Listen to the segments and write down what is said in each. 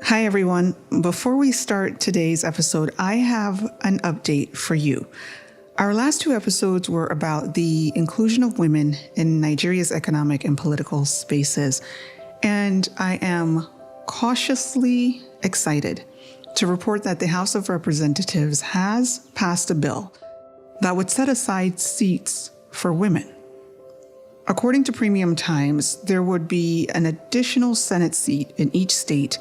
Hi, everyone. Before we start today's episode, I have an update for you. Our last two episodes were about the inclusion of women in Nigeria's economic and political spaces, and I am cautiously excited to report that the House of Representatives has passed a bill that would set aside seats for women. According to Premium Times, there would be an additional Senate seat in each state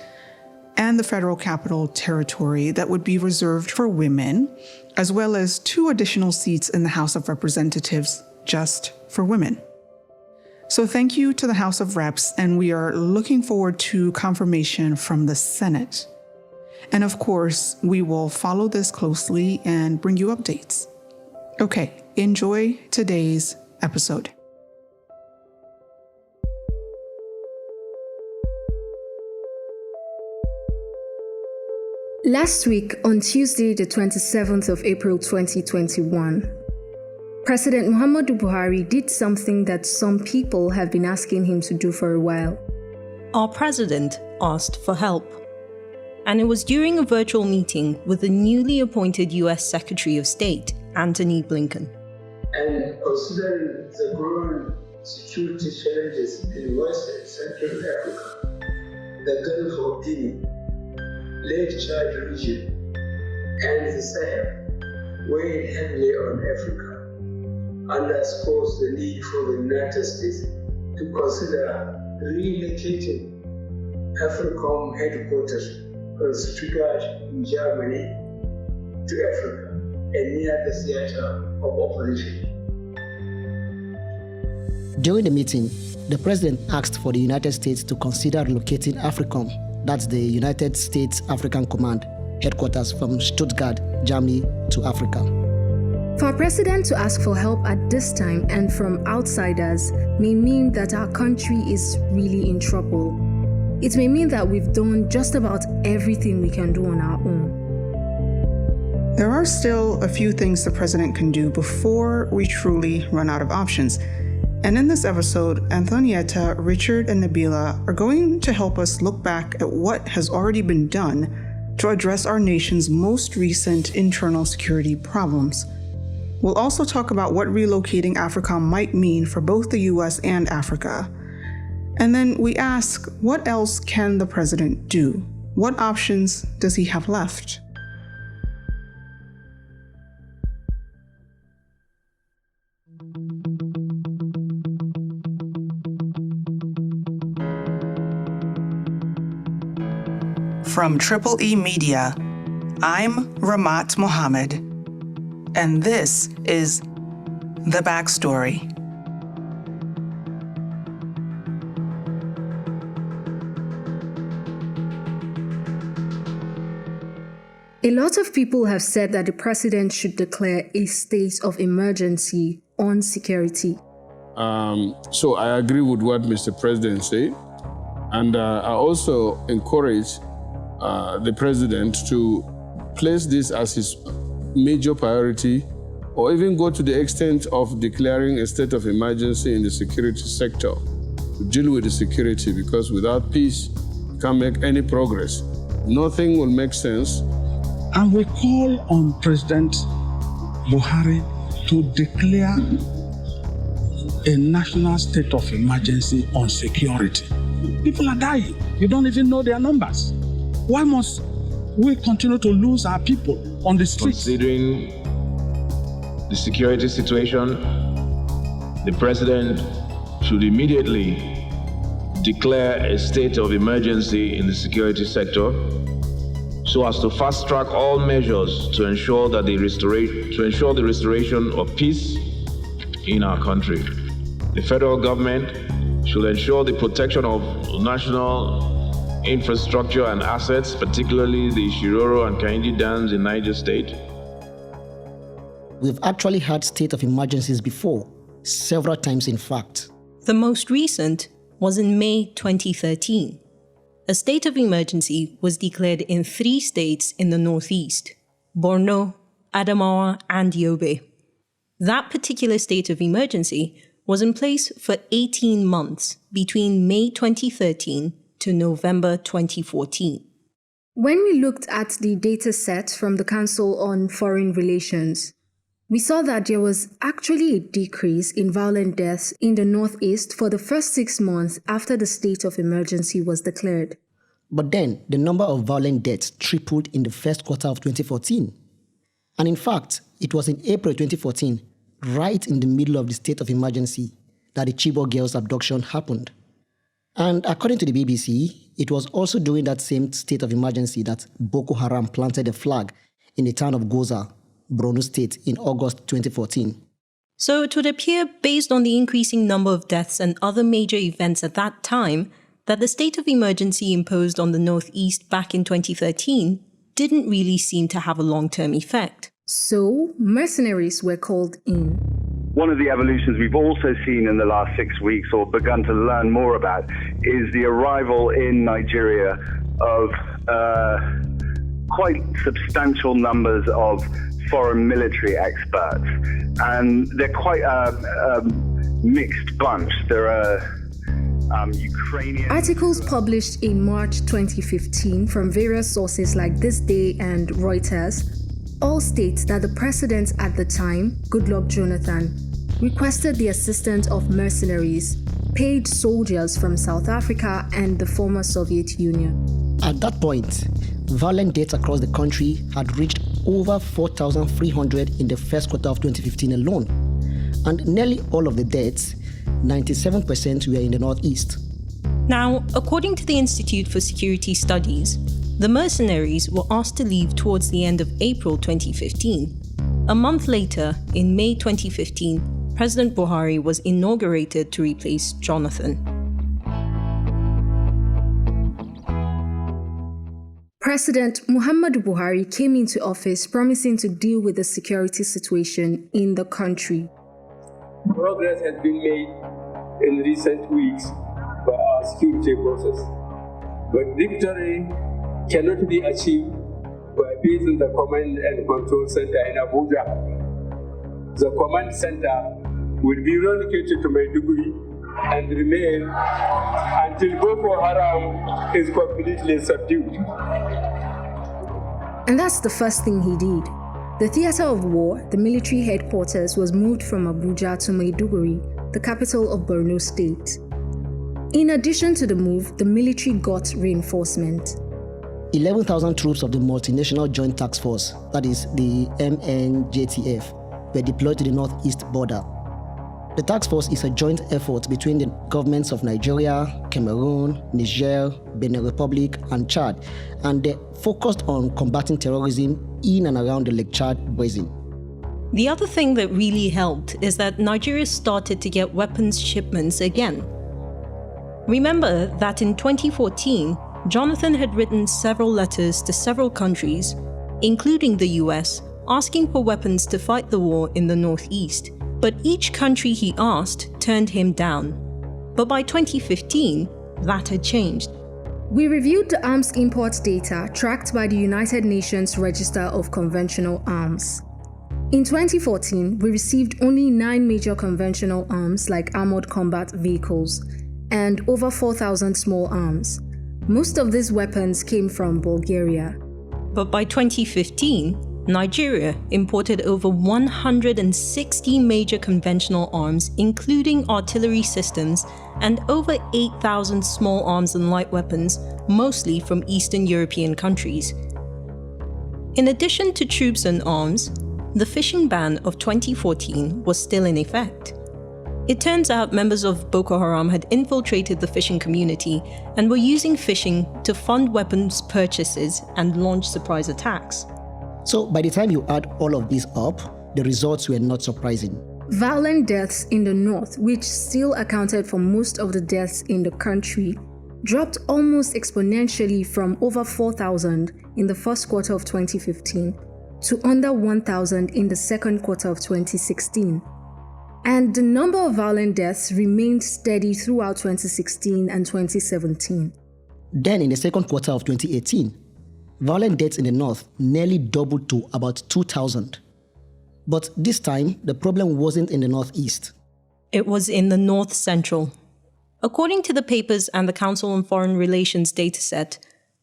and the Federal Capital Territory that would be reserved for women, as well as 2 additional seats in the House of Representatives just for women. So thank you to the House of Reps, and we are looking forward to confirmation from the Senate. And of course, we will follow this closely and bring you updates. Okay, enjoy today's episode. Last week, on Tuesday, the 27th of April 2021, President Muhammadu Buhari did something that some people have been asking him to do for a while. Our president asked for help. And it was during a virtual meeting with the newly appointed US Secretary of State, Anthony Blinken. And considering the growing security challenges in West and Central Africa, the Gulf of Guinea, Lake Chad region, and the Sahel, weighing heavily on Africa, underscores the need for the United States to consider relocating Africom headquarters from Stuttgart in Germany to Africa and near the theater of operation. During the meeting, the president asked for the United States to consider relocating Africom, that's the United States African Command, headquarters from Stuttgart, Germany to Africa. For a president to ask for help at this time and from outsiders may mean that our country is really in trouble. It may mean that we've done just about everything we can do on our own. There are still a few things the president can do before we truly run out of options. And in this episode, Anthonieta, Richard, and Nabilah are going to help us look back at what has already been done to address our nation's most recent internal security problems. We'll also talk about what relocating Africom might mean for both the US and Africa. And then we ask, what else can the president do? What options does he have left? From Triple E Media, I'm Ramat Mohammed, and this is The Backstory. A lot of people have said that the president should declare a state of emergency on security. So I agree with what Mr. President said, and I also encourage the president to place this as his major priority, or even go to the extent of declaring a state of emergency in the security sector to deal with the security, because without peace, you can't make any progress. Nothing will make sense. And we call on President Buhari to declare a national state of emergency on security. People are dying. You don't even know their numbers. Why must we continue to lose our people on the streets? Considering the security situation, the president should immediately declare a state of emergency in the security sector so as to fast-track all measures to ensure that the restoration of peace in our country. The federal government should ensure the protection of national infrastructure and assets, particularly the Shiroro and Kainji dams in Niger State. We've actually had state of emergencies before, several times in fact. The most recent was in May 2013. A state of emergency was declared in 3 states in the Northeast: Borno, Adamawa, and Yobe. That particular state of emergency was in place for 18 months between May 2013 to November 2014. When we looked at the data set from the Council on Foreign Relations, we saw that there was actually a decrease in violent deaths in the Northeast for the first 6 months after the state of emergency was declared. But then, the number of violent deaths tripled in the first quarter of 2014. And in fact, it was in April 2014, right in the middle of the state of emergency, that the Chibok girls' abduction happened. And according to the BBC, it was also during that same state of emergency that Boko Haram planted a flag in the town of Goza, Borno State, in August 2014. So it would appear, based on the increasing number of deaths and other major events at that time, that the state of emergency imposed on the Northeast back in 2013 didn't really seem to have a long-term effect. So, mercenaries were called in. One of the evolutions we've also seen in the last 6 weeks, or begun to learn more about, is the arrival in Nigeria of quite substantial numbers of foreign military experts. And they're quite a mixed bunch. There are Ukrainian... Articles published in March 2015 from various sources like This Day and Reuters all state that the president at the time, Goodluck Jonathan, requested the assistance of mercenaries, paid soldiers from South Africa and the former Soviet Union. At that point, violent deaths across the country had reached over 4,300 in the first quarter of 2015 alone. And nearly all of the deaths, 97%, were in the Northeast. Now, according to the Institute for Security Studies, the mercenaries were asked to leave towards the end of April 2015. A month later, in May 2015, President Buhari was inaugurated to replace Jonathan. President Muhammadu Buhari came into office promising to deal with the security situation in the country. Progress has been made in recent weeks by our security process, but victory cannot be achieved by building the command and control center in Abuja. The command center will be relocated to Maiduguri and remain until Boko Haram is completely subdued. And that's the first thing he did. The theater of war, the military headquarters, was moved from Abuja to Maiduguri, the capital of Borno State. In addition to the move, the military got reinforcement. 11,000 troops of the Multinational Joint Task Force, that is the MNJTF, were deployed to the northeast border. The task force is a joint effort between the governments of Nigeria, Cameroon, Niger, Benin Republic, and Chad, and they focused on combating terrorism in and around the Lake Chad basin. The other thing that really helped is that Nigeria started to get weapons shipments again. Remember that in 2014, Jonathan had written several letters to several countries, including the US, asking for weapons to fight the war in the Northeast. But each country he asked turned him down. But by 2015, that had changed. We reviewed the arms import data tracked by the United Nations Register of Conventional Arms. In 2014, we received only 9 major conventional arms like armored combat vehicles and over 4,000 small arms. Most of these weapons came from Bulgaria. But by 2015, Nigeria imported over 160 major conventional arms, including artillery systems, and over 8,000 small arms and light weapons, mostly from Eastern European countries. In addition to troops and arms, the fishing ban of 2014 was still in effect. It turns out members of Boko Haram had infiltrated the fishing community and were using fishing to fund weapons purchases and launch surprise attacks. So by the time you add all of this up, the results were not surprising. Violent deaths in the north, which still accounted for most of the deaths in the country, dropped almost exponentially from over 4,000 in the first quarter of 2015 to under 1,000 in the second quarter of 2016. And the number of violent deaths remained steady throughout 2016 and 2017. Then in the second quarter of 2018, violent deaths in the north nearly doubled to about 2,000. But this time, the problem wasn't in the northeast. It was in the north central. According to the papers and the Council on Foreign Relations dataset,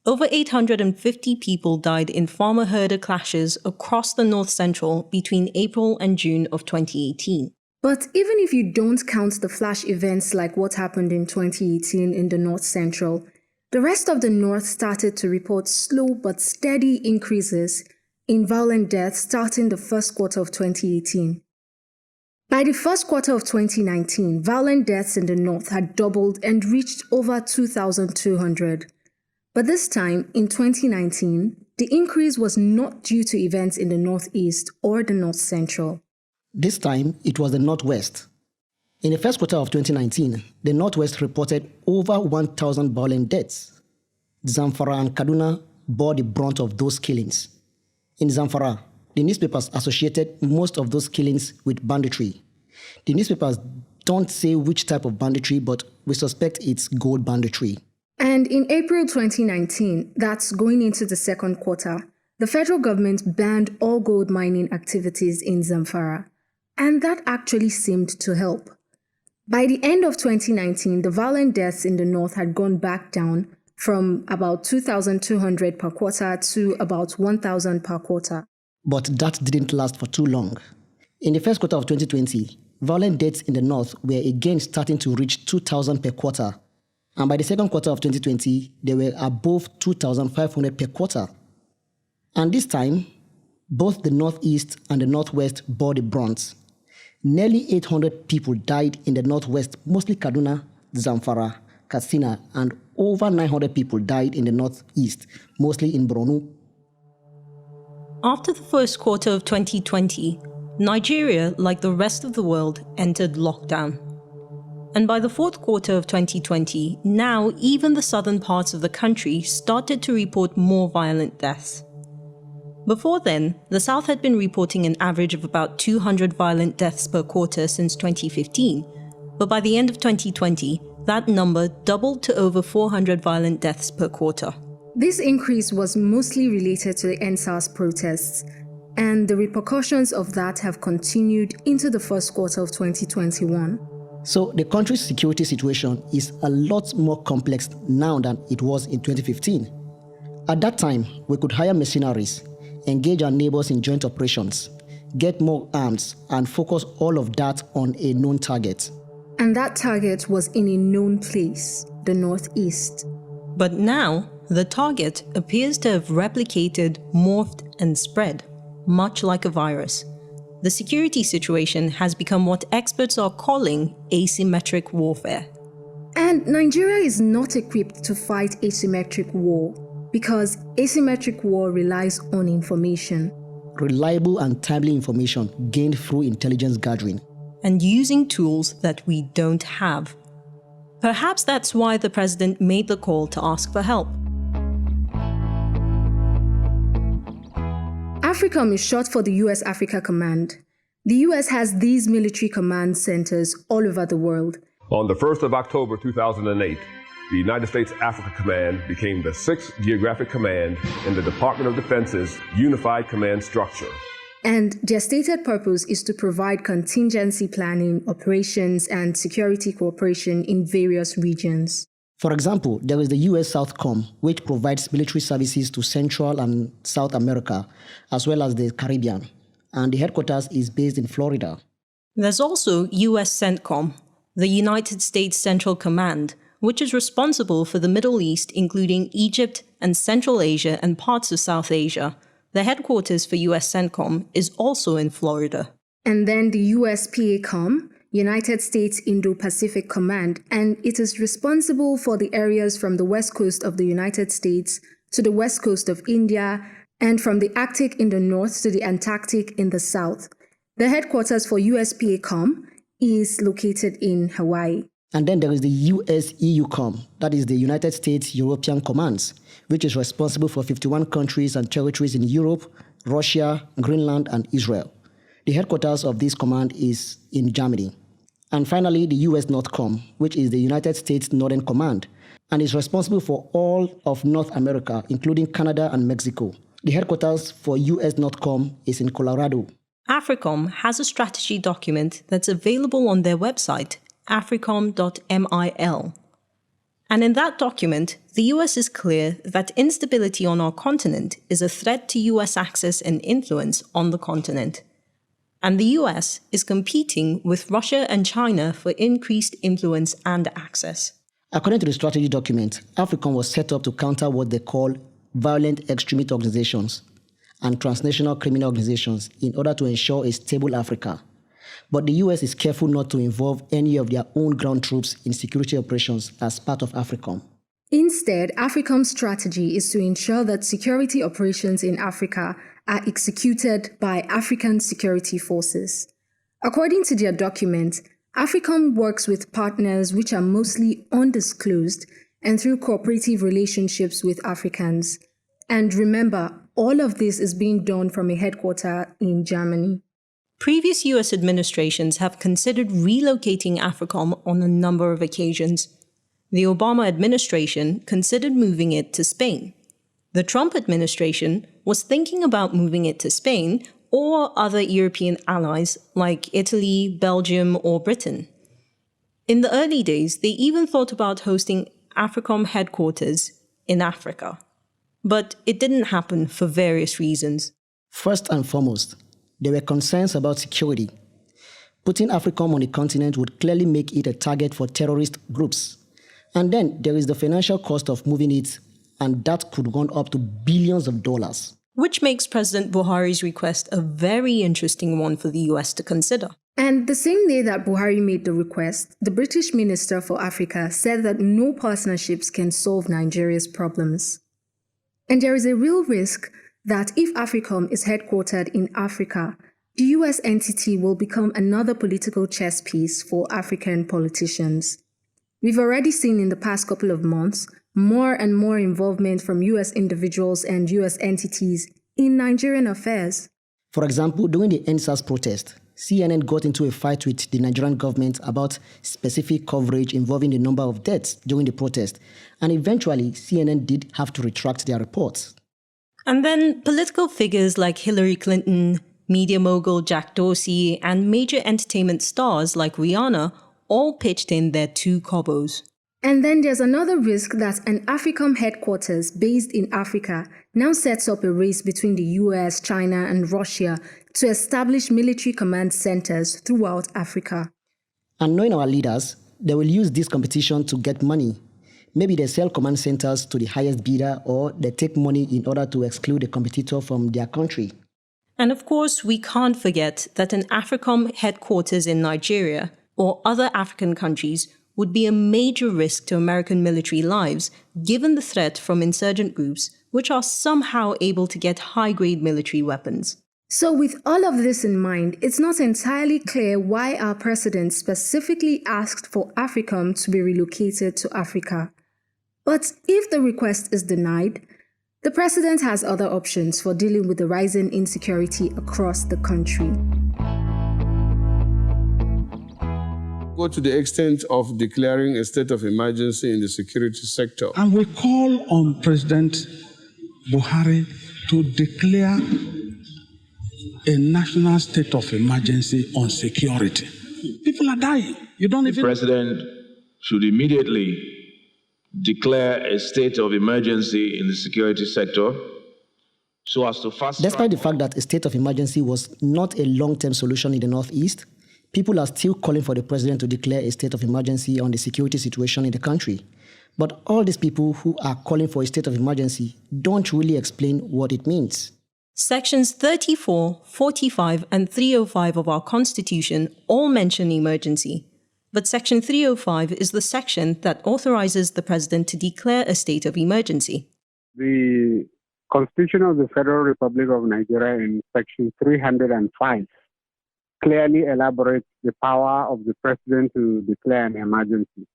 Over 850 people died in farmer-herder clashes across the North Central between April and June of 2018. But even if you don't count the flash events like what happened in 2018 in the North Central, the rest of the North started to report slow but steady increases in violent deaths starting the first quarter of 2018. By the first quarter of 2019, violent deaths in the North had doubled and reached over 2,200. But this time, in 2019, the increase was not due to events in the Northeast or the North Central. This time, it was the Northwest. In the first quarter of 2019, the Northwest reported over 1,000 violent deaths. Zamfara and Kaduna bore the brunt of those killings. In Zamfara, the newspapers associated most of those killings with banditry. The newspapers don't say which type of banditry, but we suspect it's gold banditry. And in April 2019, that's going into the second quarter, the federal government banned all gold mining activities in Zamfara. And that actually seemed to help. By the end of 2019, the violent deaths in the north had gone back down from about 2,200 per quarter to about 1,000 per quarter. But that didn't last for too long. In the first quarter of 2020, violent deaths in the north were again starting to reach 2,000 per quarter. And by the second quarter of 2020, they were above 2,500 per quarter. And this time, both the Northeast and the Northwest bore the brunt. Nearly 800 people died in the Northwest, mostly Kaduna, Zamfara, Katsina, and over 900 people died in the Northeast, mostly in Borno. After the first quarter of 2020, Nigeria, like the rest of the world, entered lockdown. And by the fourth quarter of 2020, now even the southern parts of the country started to report more violent deaths. Before then, the South had been reporting an average of about 200 violent deaths per quarter since 2015, but by the end of 2020, that number doubled to over 400 violent deaths per quarter. This increase was mostly related to the EndSARS protests, and the repercussions of that have continued into the first quarter of 2021. So the country's security situation is a lot more complex now than it was in 2015. At that time, we could hire mercenaries, engage our neighbors in joint operations, get more arms, and focus all of that on a known target. And that target was in a known place, the Northeast. But now, the target appears to have replicated, morphed, and spread, much like a virus. The security situation has become what experts are calling asymmetric warfare. And Nigeria is not equipped to fight asymmetric war because asymmetric war relies on information. Reliable and timely information gained through intelligence gathering. And using tools that we don't have. Perhaps that's why the president made the call to ask for help. Africom is short for the US Africa Command. The US has these military command centers all over the world. On the 1st of October 2008, the United States Africa Command became the 6th geographic command in the Department of Defense's unified command structure. And their stated purpose is to provide contingency planning, operations, and security cooperation in various regions. For example, there is the US Southcom, which provides military services to Central and South America, as well as the Caribbean, and the headquarters is based in Florida. There's also US CENTCOM, the United States Central Command, which is responsible for the Middle East, including Egypt and Central Asia and parts of South Asia. The headquarters for US CENTCOM is also in Florida. And then the USPACOM, United States Indo-Pacific Command, and it is responsible for the areas from the west coast of the United States to the west coast of India, and from the Arctic in the north to the Antarctic in the south. The headquarters for USPACOM is located in Hawaii. And then there is the US-EUCOM, that is the United States European Commands, which is responsible for 51 countries and territories in Europe, Russia, Greenland, and Israel. The headquarters of this command is in Germany. And finally, the US NORTHCOM, which is the United States Northern Command, and is responsible for all of North America, including Canada and Mexico. The headquarters for US NORTHCOM is in Colorado. Africom has a strategy document that's available on their website, africom.mil. And in that document, the US is clear that instability on our continent is a threat to US access and influence on the continent. And the US is competing with Russia and China for increased influence and access. According to the strategy document, Africom was set up to counter what they call violent extremist organizations and transnational criminal organizations in order to ensure a stable Africa. But the US is careful not to involve any of their own ground troops in security operations as part of Africom. Instead, Africom's strategy is to ensure that security operations in Africa are executed by African security forces. According to their document, Africom works with partners which are mostly undisclosed and through cooperative relationships with Africans. And remember, all of this is being done from a headquarters in Germany. Previous US administrations have considered relocating Africom on a number of occasions. The Obama administration considered moving it to Spain. The Trump administration was thinking about moving it to Spain or other European allies like Italy, Belgium, or Britain. In the early days, they even thought about hosting Africom headquarters in Africa. But it didn't happen for various reasons. First and foremost, there were concerns about security. Putting Africom on the continent would clearly make it a target for terrorist groups. And then there is the financial cost of moving it, and that could run up to billions of dollars. Which makes President Buhari's request a very interesting one for the US to consider. And the same day that Buhari made the request, the British Minister for Africa said that no partnerships can solve Nigeria's problems. And there is a real risk that if Africom is headquartered in Africa, the US entity will become another political chess piece for African politicians. We've already seen in the past couple of months more and more involvement from US individuals and US entities in Nigerian affairs. For example, during the NSAS protest, CNN got into a fight with the Nigerian government about specific coverage involving the number of deaths during the protest, and eventually CNN did have to retract their reports. And then political figures like Hillary Clinton, media mogul Jack Dorsey, and major entertainment stars like Rihanna all pitched in their 2 kobos. And then there's another risk that an Africom headquarters based in Africa now sets up a race between the US, China, and Russia to establish military command centers throughout Africa. And knowing our leaders, they will use this competition to get money. Maybe they sell command centers to the highest bidder, or they take money in order to exclude a competitor from their country. And of course, we can't forget that an Africom headquarters in Nigeria or other African countries would be a major risk to American military lives, given the threat from insurgent groups, which are somehow able to get high-grade military weapons. So with all of this in mind, it's not entirely clear why our president specifically asked for Africom to be relocated to Africa. But if the request is denied, the president has other options for dealing with the rising insecurity across the country. Go to the extent of declaring a state of emergency in the security sector. And we call on President Buhari to declare a national state of emergency on security. People are dying. You don't even... The president should immediately declare a state of emergency in the security sector so as to fast track. Despite the fact that a state of emergency was not a long-term solution in the Northeast, people are still calling for the president to declare a state of emergency on the security situation in the country. But all these people who are calling for a state of emergency don't really explain what it means. Sections 34, 45, and 305 of our Constitution all mention emergency. But Section 305 is the section that authorizes the president to declare a state of emergency. The Constitution of the Federal Republic of Nigeria in Section 305 clearly elaborates the power of the president to declare an emergency,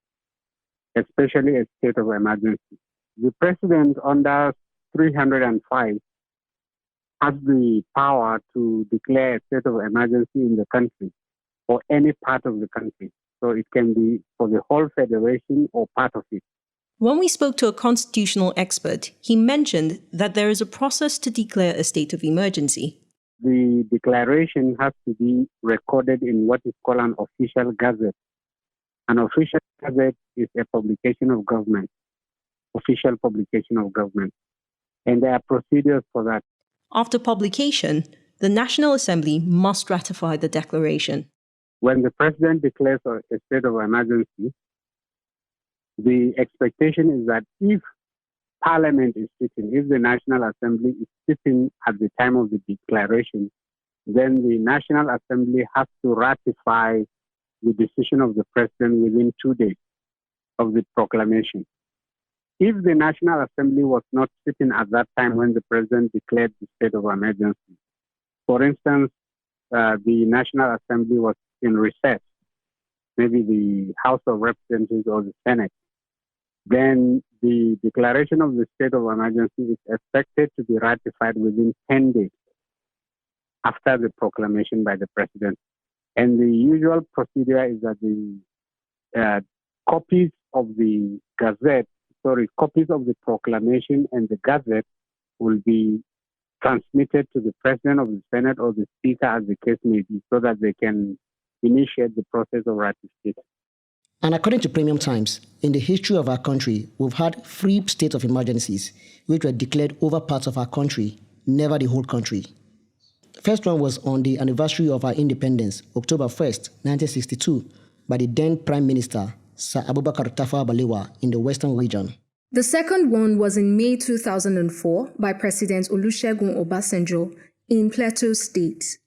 especially a state of emergency. The president under 305 has the power to declare a state of emergency in the country or any part of the country. So it can be for the whole federation or part of it. When we spoke to a constitutional expert, he mentioned that there is a process to declare a state of emergency. The declaration has to be recorded in what is called an official gazette. An official Gazette is a publication of government, official publication of government, and there are procedures for that. After publication, the National Assembly must ratify the declaration. When the president declares a state of emergency, the expectation is that if Parliament is sitting, if the National Assembly is sitting at the time of the declaration, then the National Assembly has to ratify the decision of the president within 2 days of the proclamation. If the National Assembly was not sitting at that time when the president declared the state of emergency, for instance, the National Assembly was in recess, maybe the House of Representatives or the Senate, then the declaration of the state of emergency is expected to be ratified within 10 days after the proclamation by the president. And the usual procedure is that the copies of the proclamation and the Gazette will be transmitted to the president of the Senate or the speaker, as the case may be, so that they can initiate the process of ratification. And according to Premium Times, in the history of our country, we've had 3 states of emergencies which were declared over parts of our country, never the whole country. First one was on the anniversary of our independence, October 1st, 1962, by the then Prime Minister, Sir Abubakar Tafawa Balewa, in the Western region. The second one was in May 2004 by President Olusegun Obasanjo in Plateau State.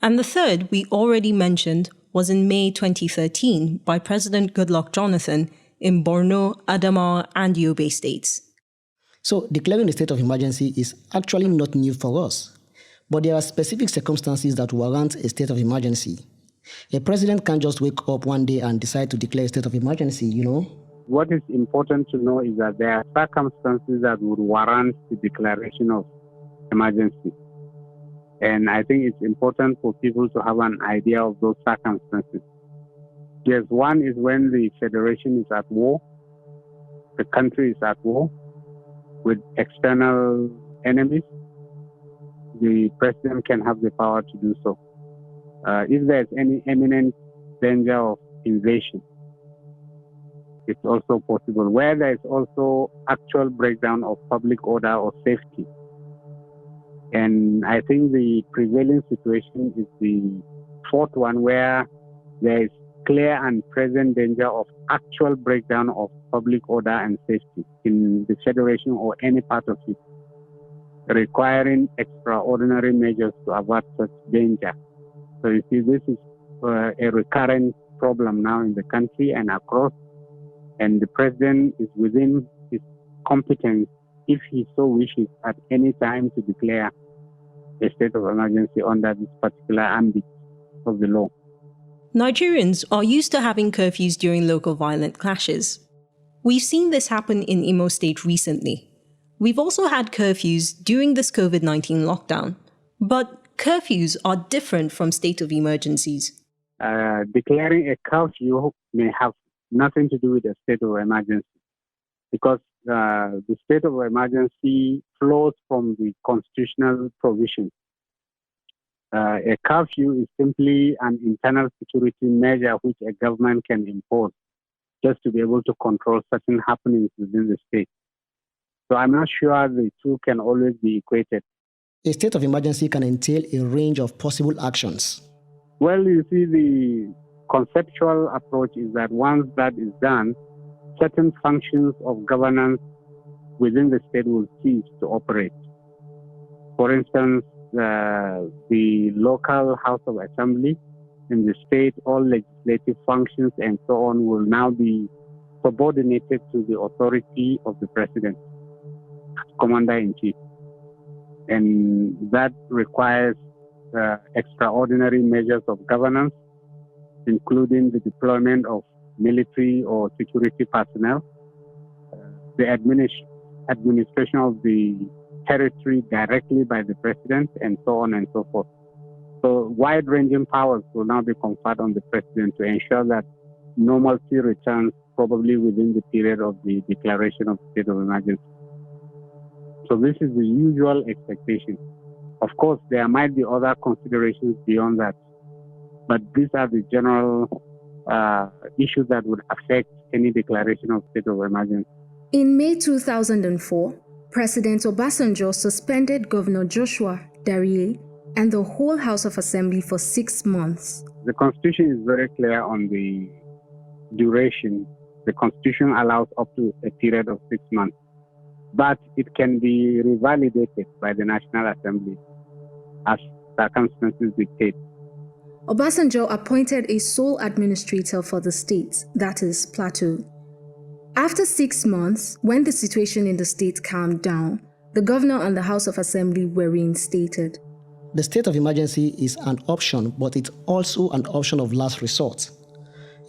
And the third, we already mentioned, was in May 2013 by President Goodluck Jonathan in Borno, Adamawa, and Yobe states. So declaring the state of emergency is actually not new for us. But there are specific circumstances that warrant a state of emergency. A president can't just wake up one day and decide to declare a state of emergency, you know? What is important to know is that there are circumstances that would warrant the declaration of emergency. And I think it's important for people to have an idea of those circumstances. Yes, one is when the federation is at war, the country is at war with external enemies. The president can have the power to do so. If there's any imminent danger of invasion, it's also possible. Where there is also actual breakdown of public order or safety. And I think the prevailing situation is the fourth one, where there is clear and present danger of actual breakdown of public order and safety in the federation or any part of it, requiring extraordinary measures to avert such danger. So you see, this is a recurrent problem now in the country and across, and the president is within his competence, if he so wishes, at any time to declare a state of emergency under this particular ambit of the law. Nigerians are used to having curfews during local violent clashes. We've seen this happen in Imo State recently. We've also had curfews during this COVID-19 lockdown, but curfews are different from state of emergencies. Declaring a curfew may have nothing to do with a state of emergency, because the state of emergency flows from the constitutional provision. A curfew is simply an internal security measure which a government can impose just to be able to control certain happenings within the state. So I'm not sure the two can always be equated. A state of emergency can entail a range of possible actions. Well, you see, the conceptual approach is that once that is done, certain functions of governance within the state will cease to operate. For instance, the local House of Assembly in the state, all legislative functions and so on will now be subordinated to the authority of the president, commander-in-chief. And that requires extraordinary measures of governance, including the deployment of military or security personnel, the administration of the territory directly by the president, and so on and so forth. So wide-ranging powers will now be conferred on the president to ensure that normalcy returns probably within the period of the declaration of state of emergency. So this is the usual expectation. Of course, there might be other considerations beyond that, but these are the general issues that would affect any declaration of state of emergency. In May 2004, President Obasanjo suspended Governor Joshua Darie and the whole House of Assembly for 6 months. The Constitution is very clear on the duration. The Constitution allows up to a period of 6 months, but it can be revalidated by the National Assembly as circumstances dictate. Obasanjo appointed a sole administrator for the state, that is, Plateau. After 6 months, when the situation in the state calmed down, the governor and the House of Assembly were reinstated. The state of emergency is an option, but it's also an option of last resort.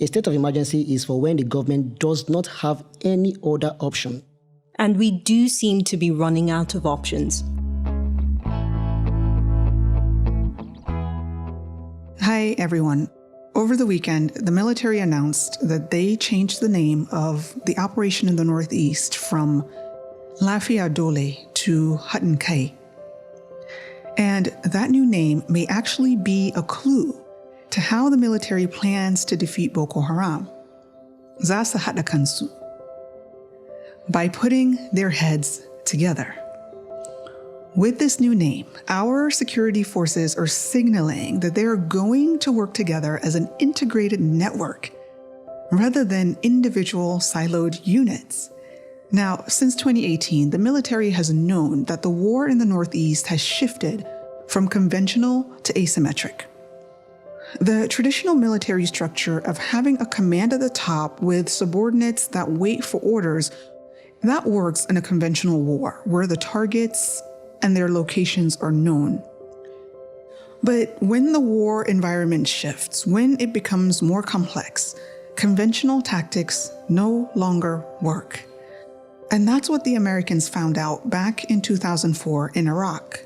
A state of emergency is for when the government does not have any other option. And we do seem to be running out of options. Hi, everyone. Over the weekend, the military announced that they changed the name of the operation in the Northeast from Lafia Dole to Hutton Kai. And that new name may actually be a clue to how the military plans to defeat Boko Haram. Zasa Hada Kansu. By putting their heads together. With this new name, our security forces are signaling that they are going to work together as an integrated network rather than individual siloed units. Now, since 2018, the military has known that the war in the Northeast has shifted from conventional to asymmetric. The traditional military structure of having a command at the top with subordinates that wait for orders, that works in a conventional war where the targets and their locations are known. But when the war environment shifts, when it becomes more complex, conventional tactics no longer work. And that's what the Americans found out back in 2004 in Iraq.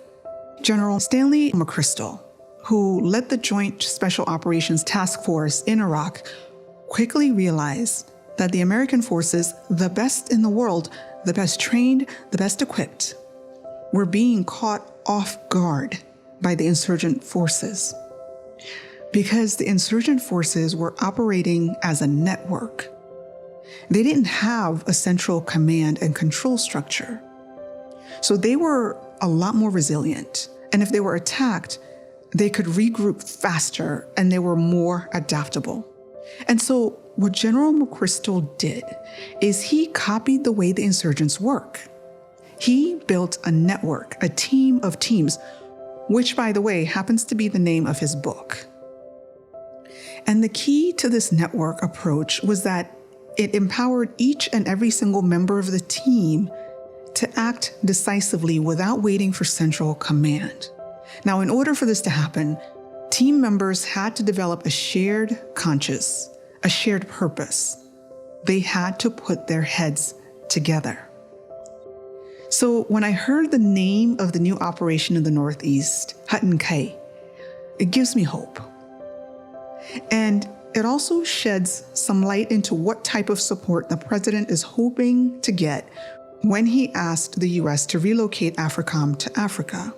General Stanley McChrystal, who led the Joint Special Operations Task Force in Iraq, quickly realized that the American forces, the best in the world, the best trained, the best equipped, were being caught off guard by the insurgent forces. Because the insurgent forces were operating as a network. They didn't have a central command and control structure. So they were a lot more resilient. And if they were attacked, they could regroup faster and they were more adaptable. And so what General McChrystal did is he copied the way the insurgents work. He built a network, a team of teams, which, by the way, happens to be the name of his book. And the key to this network approach was that it empowered each and every single member of the team to act decisively without waiting for central command. Now, in order for this to happen, team members had to develop a shared conscience, a shared purpose. They had to put their heads together. So when I heard the name of the new operation in the Northeast, Hutton Kai, it gives me hope. And it also sheds some light into what type of support the president is hoping to get when he asked the U.S. to relocate Africom to Africa.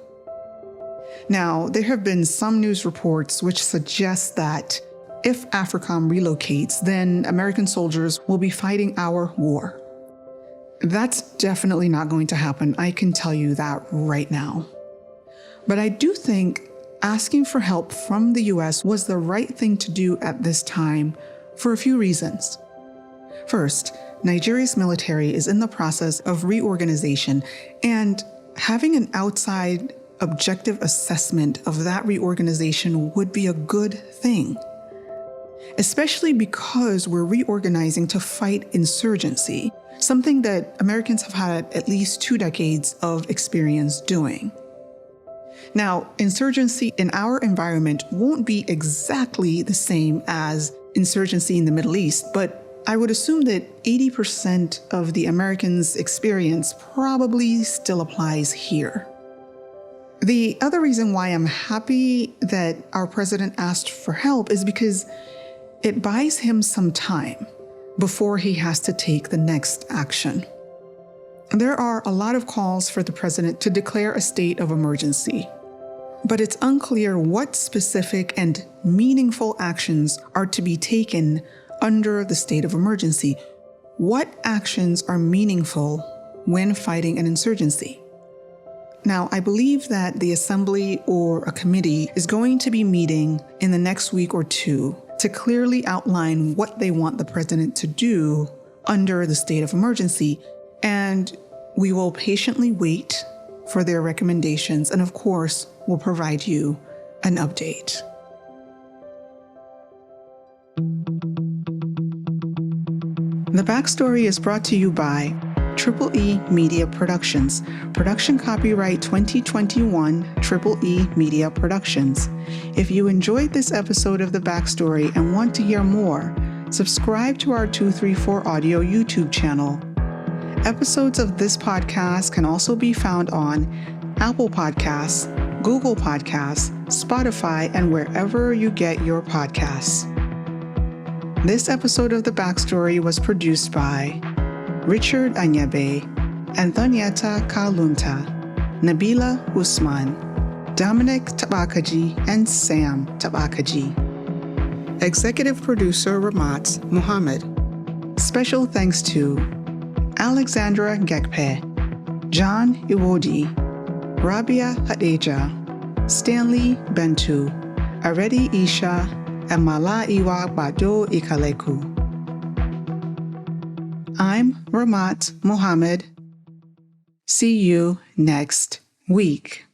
Now, there have been some news reports which suggest that if Africom relocates, then American soldiers will be fighting our war. That's definitely not going to happen. I can tell you that right now. But I do think asking for help from the U.S. was the right thing to do at this time for a few reasons. First, Nigeria's military is in the process of reorganization, and having an outside objective assessment of that reorganization would be a good thing, especially because we're reorganizing to fight insurgency, something that Americans have had at least 2 decades of experience doing. Now, insurgency in our environment won't be exactly the same as insurgency in the Middle East, but I would assume that 80% of the Americans' experience probably still applies here. The other reason why I'm happy that our president asked for help is because it buys him some time before he has to take the next action. There are a lot of calls for the president to declare a state of emergency, but it's unclear what specific and meaningful actions are to be taken under the state of emergency. What actions are meaningful when fighting an insurgency? Now, I believe that the assembly or a committee is going to be meeting in the next week or two to clearly outline what they want the president to do under the state of emergency, and we will patiently wait for their recommendations, and of course, we'll provide you an update. The Backstory is brought to you by E Media Productions. Production copyright 2021 E Media Productions. If you enjoyed this episode of The Backstory and want to hear more, subscribe to our 234 Audio YouTube channel. Episodes of this podcast can also be found on Apple Podcasts, Google Podcasts, Spotify, and wherever you get your podcasts. This episode of The Backstory was produced by Richard Anyebe, Anthonieta Kalunta, Nabilah Usman, Dominic Tabakaji, and Sam Tabakaji. Executive producer Ramat Muhammad. Special thanks to Alexandra Gekpe, John Iwodi, Rabia Hadeja, Stanley Bentu, Aredi Isha, and Mala Iwa Bado Ikaleku. I'm Ramat Muhammad. See you next week.